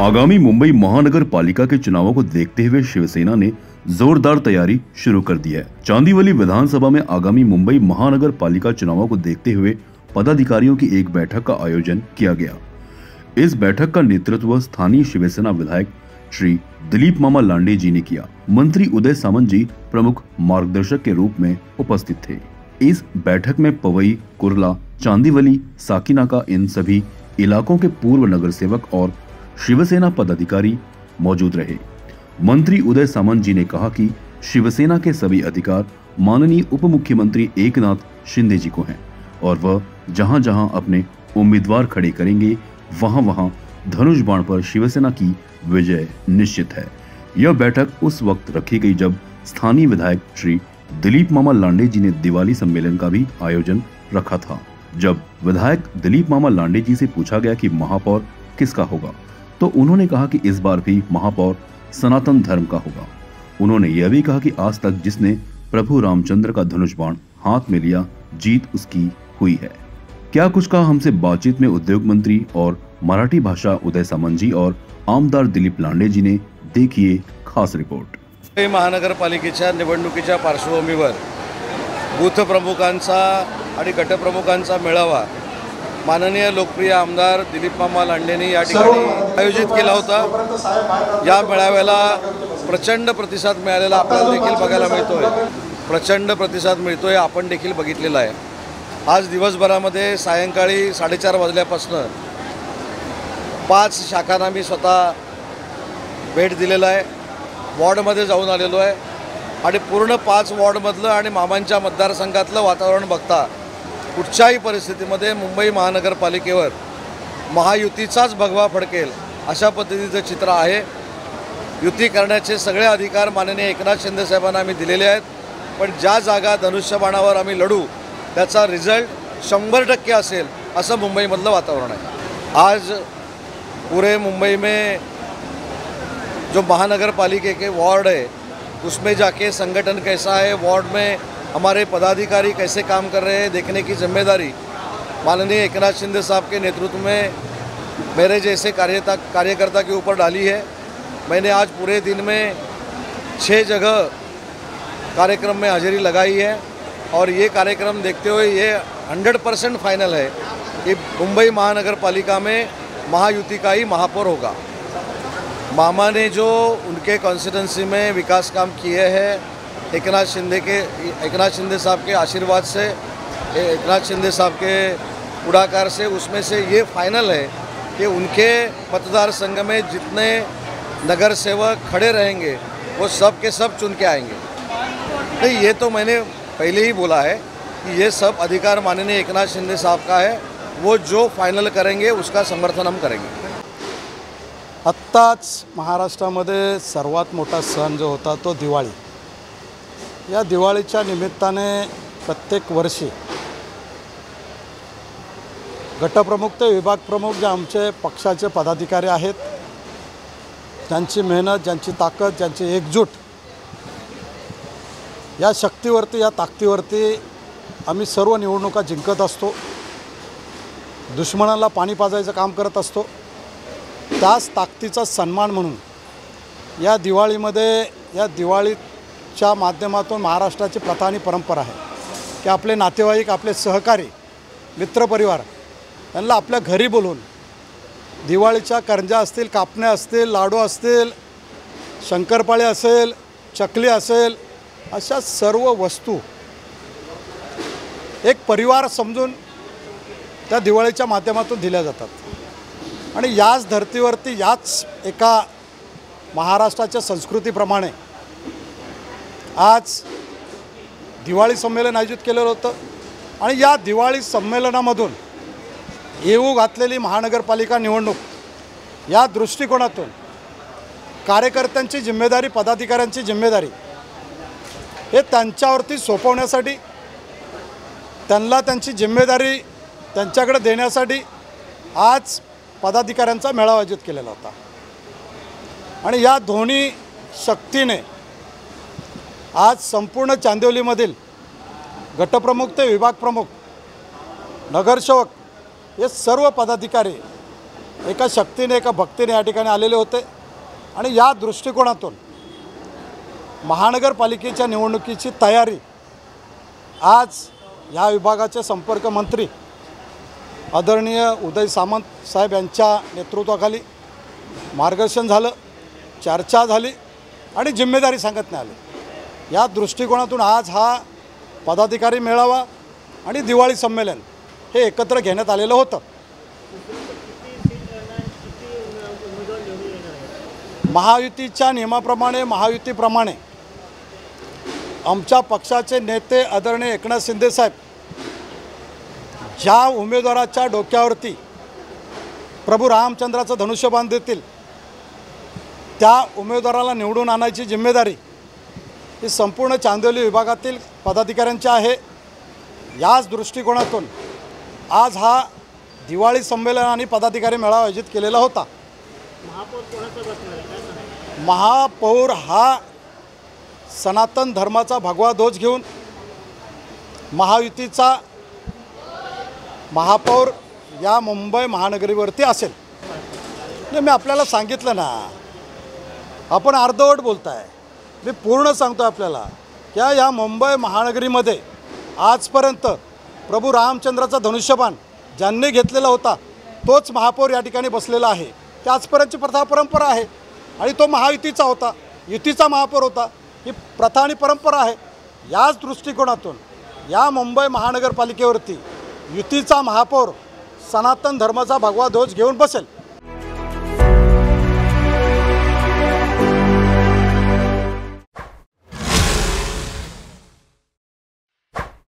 आगामी मुंबई महानगर पालिका के चुनावों को देखते हुए शिवसेना ने जोरदार तैयारी शुरू कर दी है। चांदीवली विधानसभा में आगामी मुंबई महानगर पालिका चुनावों को देखते हुए पदाधिकारियों की एक बैठक का आयोजन किया गया। इस बैठक का नेतृत्व स्थानीय शिवसेना विधायक श्री दिलीप मामा लांडे जी ने किया। मंत्री उदय सामंत जी प्रमुख मार्गदर्शक के रूप में उपस्थित थे। इस बैठक में पवई, कुर्ला, चांदीवली, साकीनाका इन सभी इलाकों के पूर्व नगर सेवक और शिवसेना पदाधिकारी मौजूद रहे। मंत्री उदय सामंत जी ने कहा कि शिवसेना के सभी अधिकार माननीय उप मुख्यमंत्री एकनाथ शिंदे जी को हैं और वह जहां जहां अपने उम्मीदवार खड़े करेंगे वहां वहां धनुष बाण पर शिवसेना की विजय निश्चित है। यह बैठक उस वक्त रखी गई जब स्थानीय विधायक श्री दिलीप मामा लांडे जी ने दिवाली सम्मेलन का भी आयोजन रखा था। जब विधायक दिलीप मामा लांडे जी से पूछा गया कि महापौर किसका होगा, तो उन्होंने कहा कि इस बार भी महापौर सनातन धर्म का होगा। उन्होंने यह भी कहा कि आज तक जिसने प्रभु रामचंद्र का धनुष बाण हाथ में लिया, जीत उसकी हुई है। क्या कुछ कहा हमसे बातचीत में उद्योग मंत्री और मराठी भाषा उदय सामंत जी और आमदार दिलीप लांडे जी ने। देखिए खास रिपोर्ट। मुंबई महानगरपालिकेच्या निवडणुकीच्या पार्श्वभूमीवर बूथ प्रमुखांचा आणि गटप्रमुखांचा मेळावा माननीय लोकप्रिय आमदार दिलीप मामा लांडेंनी या ठिकाणी आयोजित केला होता। या मेळाव्याला प्रचंड प्रतिसाद मिळालेला आपल्याला देखील बघायला मिळतोय। प्रचंड प्रतिसाद मिळतोय, आपण देखील बघितलेला आहे। आज दिवसभरामध्ये सायंकाळी 4:30 वाजल्यापासून 5 शाखांना मी स्वतः भेट दिलेला आहे। वॉर्डमध्ये जाऊन आलेलो आहे आणि पूर्ण 5 वॉर्डमधलं आणि मामांच्या मतदारसंघातलं वातावरण बघता कुठच्याही परिस्थितीमध्ये मुंबई महानगरपालिकेवर महायुतीचाच भगवा फडकेल अशा पद्धतीचं चित्र आहे। युती करण्याचे सगळे अधिकार माननीय एकनाथ शिंदे साहेबांना आम्ही दिलेले आहेत, पण ज्या जागा धनुष्यबाणावर आम्ही लढू त्याचा रिझल्ट 100% असेल असं मुंबईमधलं वातावरण आहे। आज पूरे मुंबई में जो महानगरपालिके के वार्ड है उसमें जाके संगठन कैसा है, वार्ड में हमारे पदाधिकारी कैसे काम कर रहे हैं देखने की जिम्मेदारी माननीय एकनाथ शिंदे साहब के नेतृत्व में मेरे जैसे कार्यकर्ता के ऊपर डाली है। मैंने आज पूरे दिन में 6 जगह कार्यक्रम में हाजिरी लगाई है और ये कार्यक्रम देखते हुए ये 100% फाइनल है कि मुंबई महानगरपालिका में महायुति का ही महापौर होगा। मामा ने जो उनके कॉन्स्टिट्यूंसी में विकास काम किए हैं एकनाथ शिंदे साहब के आशीर्वाद से, एकनाथ शिंदे साहब के पुढाकार से, उसमें से ये फाइनल है कि उनके मतदार संघ में जितने नगर सेवक खड़े रहेंगे वो सब के सब चुन के आएंगे। तो ये तो मैंने पहले ही बोला है कि ये सब अधिकार माननीय एकनाथ शिंदे साहब का है, वो जो फाइनल करेंगे उसका समर्थन हम करेंगे। आत्ताच महाराष्ट्रामध्ये सर्वात मोठा सण जो होता तो दिवाळी। या दिवाळीच्या निमित्ताने प्रत्येक वर्षी गटप्रमुख ते विभाग प्रमुख जे आमचे पक्षाचे पदाधिकारी आहेत, ज्यांची मेहनत, ज्यांची ताकद, ज्यांची एकजूट, या शक्तीवरती, या ताकदीवरती आम्ही सर्व निवडणुका जिंकत असतो, दुश्मनाला पाणी पाजायचं काम करत असतो। त्याच ताकदीचा सन्मान म्हणून या दिवाळीमध्ये, या दिवाळीच्या माध्यमातून महाराष्ट्राची प्रथा आणि परंपरा आहे की आपले नातेवाईक, आपले सहकारी, मित्रपरिवार यांना आपल्या घरी बोलवून दिवाळीच्या करंज्या असतील, कापण्या असतील, लाडू असतील, शंकरपाळे असेल, चकली असेल, अशा सर्व वस्तू एक परिवार समजून त्या दिवाळीच्या माध्यमातून दिल्या जातात। आणि याच धर्तीवरती, याच एका महाराष्ट्राच्या संस्कृतीप्रमाणे आज दिवाळी संमेलन आयोजित केलेलं होतं आणि या दिवाळी संमेलनामधून येऊ घातलेली महानगरपालिका निवडणूक या दृष्टिकोनातून कार्यकर्त्यांची जिम्मेदारी, पदाधिकाऱ्यांची जिम्मेदारी हे त्यांच्यावरती सोपवण्यासाठी, त्यांना त्यांची जिम्मेदारी त्यांच्याकडे देण्यासाठी आज पदाधिकाऱ्यांचा मेळावा आयोजित केलेला होता। आणि या दोन्ही शक्तीने आज संपूर्ण चांदिवलीमधील गटप्रमुख ते विभाग प्रमुख, नगरसेवक हे सर्व पदाधिकारी एका शक्तीने एका भक्तीने या ठिकाणी आलेले होते आणि या दृष्टिकोनातून महानगरपालिकेच्या निवडणुकीची तयारी आज या विभागाचे संपर्क मंत्री आदरणीय उदय सामंत साहेब यांच्या नेतृत्वाखाली मार्गदर्शन झालं, चर्चा झाली आणि जिम्मेदारी सांगण्यात आली। या दृष्टिकोनातून आज हा पदाधिकारी मेळावा आणि दिवाळी संमेलन हे एकत्र घेण्यात आलेलं होतं। महायुतीच्या नियमाप्रमाणे महायुतीप्रमाणे आमच्या पक्षाचे नेते आदरणीय एकनाथ शिंदे साहेब ज्या उमेदवाराच्या डोक्यावरती प्रभू रामचंद्राचं धनुष्यबाण देतील त्या उमेदवाराला निवडून आणायची जिम्मेदारी ही संपूर्ण चांदिवली विभागातील पदाधिकाऱ्यांची आहे। याच दृष्टिकोनातून आज हा दिवाळी संमेलन आणि पदाधिकारी मेळावा आयोजित केलेला होता। महापौर हा सनातन धर्माचा भगवा ध्वज घेऊन महायुतीचा महापौर या मुंबई महानगरीवरती असेल। मी आपल्याला सांगितलं ना, आपण अर्धवट बोलताय। मी पूर्ण सांगतो आपल्याला की या मुंबई महानगरीमध्ये आजपर्यंत प्रभू रामचंद्राचा धनुष्यबाण ज्यांनी घेतलेला होता तोच महापौर या ठिकाणी बसलेला आहे। ती आजपर्यंतची प्रथा परंपरा आहे आणि तो महायुतीचा होता, युतीचा महापौर होता। ही प्रथा आणि परंपरा आहे। याच दृष्टिकोनातून या मुंबई महानगरपालिकेवरती युतीचा महापौर सनातन धर्माचा भगवा ध्वज घेऊन बसेल।